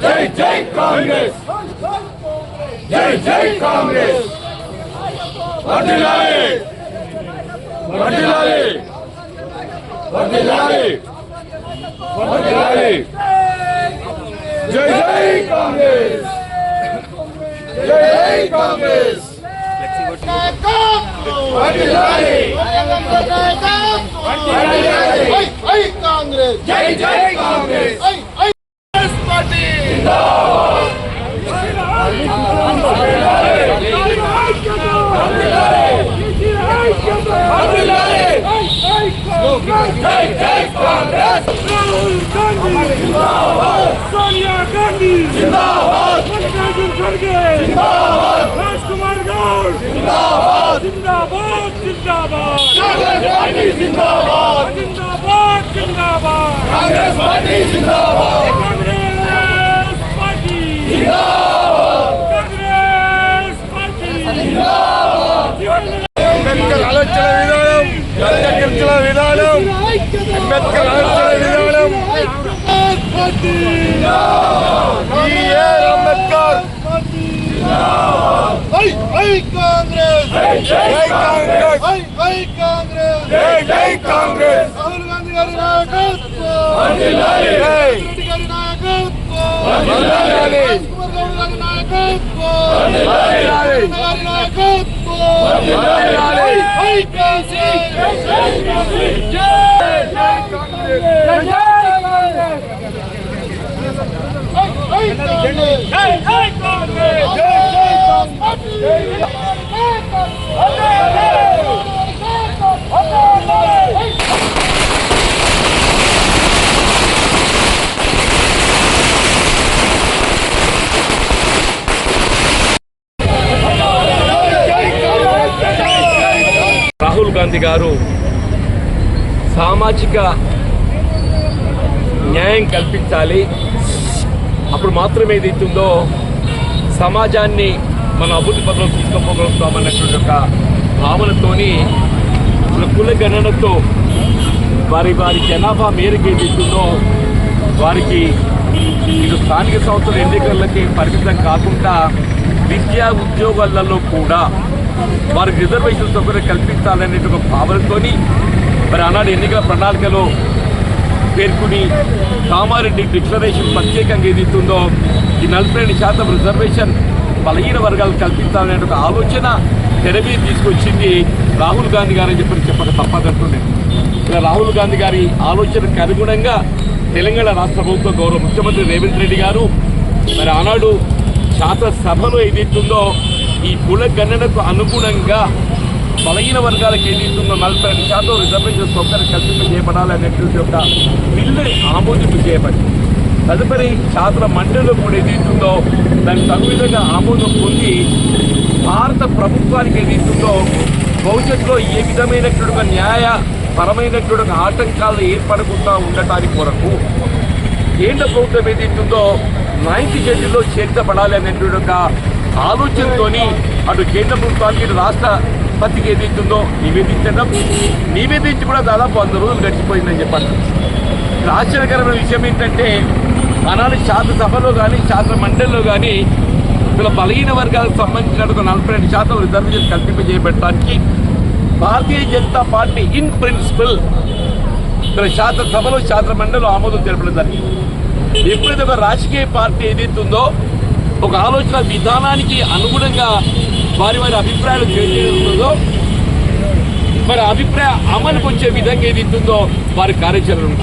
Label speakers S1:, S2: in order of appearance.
S1: जय जय कांग्रेस, जय जय कांग्रेस, वर्धिल्लाले वर्धिल्लाले वर्धिल्लाले वर्धिल्लाले, जय जय कांग्रेस, जय जय कांग्रेस, वर्धिल्लाले कांग्रेस, जय जय कांग्रेस पार्टी
S2: सोनिया गांधी जिंदाबाद, मल्लिकार्जुन खड़गे जिंदाबाद, राजकुमार गौड़ जिंदाबाद, जिंदाबाद जिंदाबाद,
S1: कांग्रेस पार्टी जिंदाबाद,
S2: जिंदाबाद जिंदाबाद,
S1: कांग्रेस पार्टी जिंदाबाद,
S2: कांग्रेस पार्टी
S1: जिंदाबाद,
S2: कांग्रेस पार्टी
S1: जिंदाबाद। अंबेडकर आलोचన విధానం, అంబేద్కర్ విధానం, అంబేద్కర్ ఆలోచన విధానం, అంబేద్కర్ కాంగ్రెస్, జై కాంగ్రెస్, జై జై కాంగ్రెస్,
S2: రాహుల్ గాంధీ గారి నాయకత్వం,
S1: వర్ధిల్లాలి,
S2: రెడ్డి గారి నాయకత్వం,
S1: వర్ధిల్లాలి,
S2: రాజకుమార్ గౌడ్ గారి నాయకత్వం,
S1: వర్ధిల్లాలి,
S2: గారి నాయకత్వం,
S1: వర్ధిల్లాలి,
S2: జై కాంగ్రెస్,
S3: రాహుల్ గాంధీ గారు సామాజిక న్యాయం కల్పించాలి, అప్పుడు మాత్రమే ఏదైతుందో సమాజాన్ని మన అభివృద్ధి పథంలో తీసుకుపోగలుగుతామన్నటువంటి ఒక భావనతోని కుల గణనతో వారి జనాభా మేరకు ఏదైతుందో వారికి ఇటు స్థానిక సంస్థల ఎన్నికలకి పరిమితం కాకుండా విద్యా ఉద్యోగాలలో కూడా వారికి రిజర్వేషన్ సౌకర్యం కల్పించాలనే ఒక భావనతోని మరి ఆనాడు ఎన్నికల ప్రణాళికలో పేర్కొని కామారెడ్డి డిక్లరేషన్ ప్రత్యేకంగా ఏదైతుందో ఈ 42% రిజర్వేషన్ బలహీన వర్గాలకు కల్పించాలనే ఒక ఆలోచన తెర మీద తీసుకొచ్చింది రాహుల్ గాంధీ గారు అని చెప్పక తప్పదంటుండే. ఇలా రాహుల్ గాంధీ గారి ఆలోచనకు అనుగుణంగా తెలంగాణ రాష్ట్ర ప్రభుత్వ గౌరవ ముఖ్యమంత్రి రేవంత్ రెడ్డి గారు మరి ఆనాడు శాసనసభలో ఏదైతుందో ఈ కుల గణనకు అనుగుణంగా బలహీన వర్గాలకు ఏదైతుందో 42% రిజర్వేషన్ సౌకర్యం కల్పింపజేయబడాలి అనేటువంటి ఒక బిల్లుని ఆమోదింపు చేయబడింది. తదుపరి శాసన మండలిలో కూడా ఏదైతుందో దానికి తగు విధంగా ఆమోదం పొంది భారత ప్రభుత్వానికి ఏదైతుందో భవిష్యత్తులో ఏ విధమైనటువంటి న్యాయపరమైనటువంటి ఆటంకాలు ఏర్పడకుండా ఉండటానికి కొరకు కేంద్ర ప్రభుత్వం ఏదైతుందో 9th షెడ్యూల్లో చేర్చబడాలి అనేటువంటి ఒక ఆలోచనతో అటు కేంద్ర ప్రభుత్వానికి ఇటు రాష్ట్రపతికి ఏదైతుందో నివేదించి కూడా దాదాపు 100 రోజులు గడిచిపోయిందని చెప్పారు. ఆశ్చర్యకరమైన విషయం ఏంటంటే ఆనాడు శాసనసభలో కానీ శాసన మండలిలో కానీ ఇలా బలహీన వర్గాలకు సంబంధించిన 42% రిజర్వేషన్ కల్పింపజేయబడటానికి Bharatiya Janata party in principle ఇక్కడ శాసనసభలో శాసన మండలిలో ఆమోదం తెలపడం జరిగింది. ఎప్పుడైతే ఒక రాజకీయ పార్టీ ఏదైతుందో ఒక ఆలోచన విధానానికి అనుగుణంగా వారి అభిప్రాయాలు తెలియజేస్తుందో మరి అభిప్రాయ అమలుకు వచ్చే విధంగా ఏదైతుందో వారి కార్యాచరణ